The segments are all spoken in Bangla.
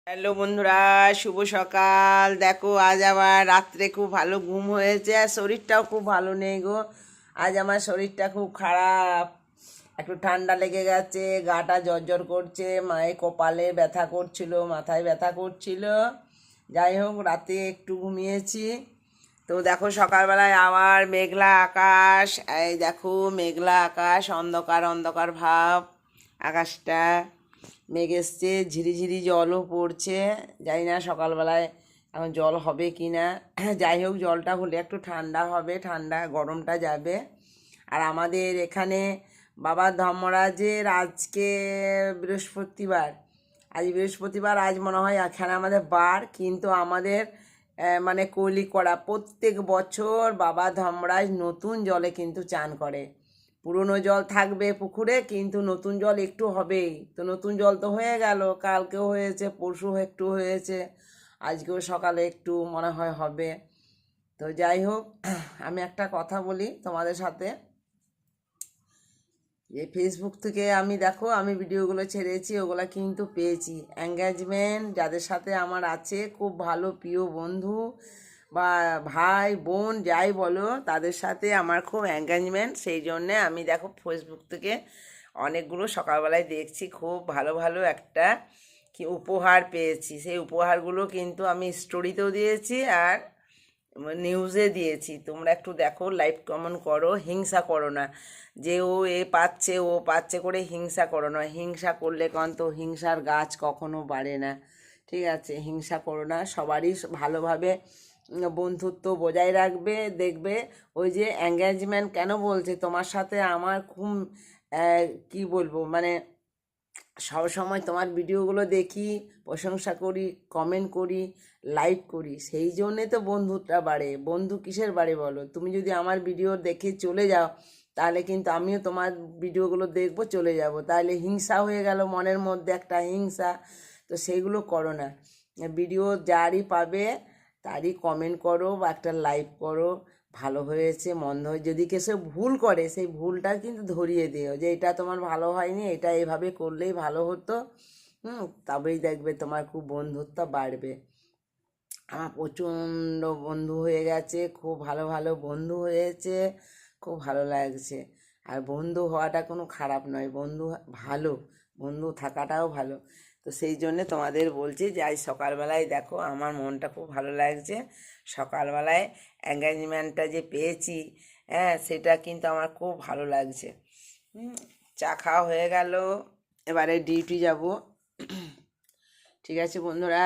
হ্যালো বন্ধুরা, শুভ সকাল। দেখো আজ আমার রাত্রে খুব ভালো ঘুম হয়েছে আর শরীরটাও খুব ভালো নেই গো। আজ আমার শরীরটা খুব খারাপ, একটু ঠান্ডা লেগে গেছে, গাটা জ্বর করছে, মায়ের কপালে ব্যথা করছিল, মাথায় ব্যথা করছিল। যাই হোক, রাতে একটু ঘুমিয়েছি। তো দেখো সকালবেলায় আবার মেঘলা আকাশ, এই দেখো মেঘলা আকাশ, অন্ধকার অন্ধকার ভাব আকাশটা। মেঘ এসছে, ঝিরিঝিরি জলও পড়ছে। জানি না সকালবেলায় এখন জল হবে কি না। যাই হোক, জলটা হলে একটু ঠান্ডা হবে, ঠান্ডা গরমটা যাবে। আর আমাদের এখানে বাবা ধর্মরাজের আজকে বৃহস্পতিবার, আজ মনে হয় এখানে আমাদের বার, কিন্তু আমাদের মানে কলি করা প্রত্যেক বছর বাবা ধর্মরাজ নতুন জলে কিন্তু চান করে। পুরনো জল থাকবে পুকুরে, কিন্তু নতুন জল একটু হবেই। তো নতুন জল তো হয়ে গেল, কালকেও হয়েছে, পরশু একটু হয়েছে, আজকেও সকালে একটু মনে হয় হবে। তো যাই হোক, আমি একটা কথা বলি তোমাদের সাথে। যে ফেসবুক থেকে আমি ভিডিওগুলো ছেড়েছি, ওগুলো কিন্তু পেয়েছি এঙ্গেজমেন্ট। যাদের সাথে আমার আছে খুব ভালো প্রিয় বন্ধু বা ভাই বোন যাই বলো, তাদের সাথে আমার খুব এঙ্গেজমেন্ট। সেই জন্যে আমি দেখো ফেসবুক থেকে অনেকগুলো সকালবেলায় দেখছি, খুব ভালো ভালো একটা কি উপহার পেয়েছি। সেই উপহারগুলো কিন্তু আমি স্টোরিতেও দিয়েছি আর নিউজে দিয়েছি। তোমরা একটু দেখো, লাইভ কমেন্ট করো, হিংসা করো না। যে ও পাচ্ছে করে হিংসা করো না। হিংসা করলে তো হিংসার গাছ কখনো বাড়ে না। ঠিক আছে, হিংসা করো না, সবারই ভালোভাবে বন্ধুত্ব বজায় রাখবে। দেখবে ওই যে এঙ্গেজমেন্ট কেন বলছে, তোমার সাথে আমার খুব কি বলবো, মানে সব সময় তোমার ভিডিওগুলো দেখি, প্রশংসা করি, কমেন্ট করি, লাইক করি, সেই জন্যে তো বন্ধুটা বাড়ে। বন্ধু কিসের বাড়ে বলো? তুমি যদি আমার ভিডিও দেখে চলে যাও, তাহলে কিন্তু আমিও তোমার ভিডিওগুলো দেখবো, চলে যাব, তাহলে হিংসা হয়ে গেল, মনের মধ্যে একটা হিংসা। তো সেইগুলো করো না। ভিডিও যারই পাবে তারই কমেন্ট করো বা একটা লাইক করো, ভালো হয়েছে মন্দ হয়ে, যদি কেউ সে ভুল করে সেই ভুলটা কিন্তু ধরিয়ে দিও, যে এটা তোমার ভালো হয়নি, এটা এভাবে করলেই ভালো হতো। তবেই দেখবে তোমার খুব বন্ধুত্ব বাড়বে। আমার প্রচণ্ড বন্ধু হয়ে গেছে, খুব ভালো ভালো বন্ধু হয়েছে, খুব ভালো লাগছে। আর বন্ধু হওয়াটা কোনো খারাপ নয়, বন্ধু ভালো, বন্ধু থাকাটাও ভালো। তো সেই জন্যে তোমাদের বলছি যে আজ সকালবেলায় দেখো আমার মনটা খুব ভালো লাগছে। সকালবেলায় এঙ্গেজমেন্টটা যে পেয়েছি, হ্যাঁ, সেটা কিন্তু আমার খুব ভালো লাগছে। চা খাওয়া হয়ে গেল, এবারে ডিউটি যাব। ঠিক আছে বন্ধুরা,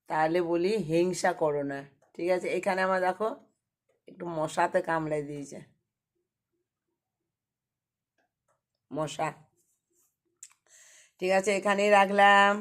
তাহলে বলি হিংসা করো না। ঠিক আছে, এখানে আমার দেখো একটু মশাতে কামড়ে দিয়েছে, মশা। ঠিক আছে, এখানেই রাখলাম।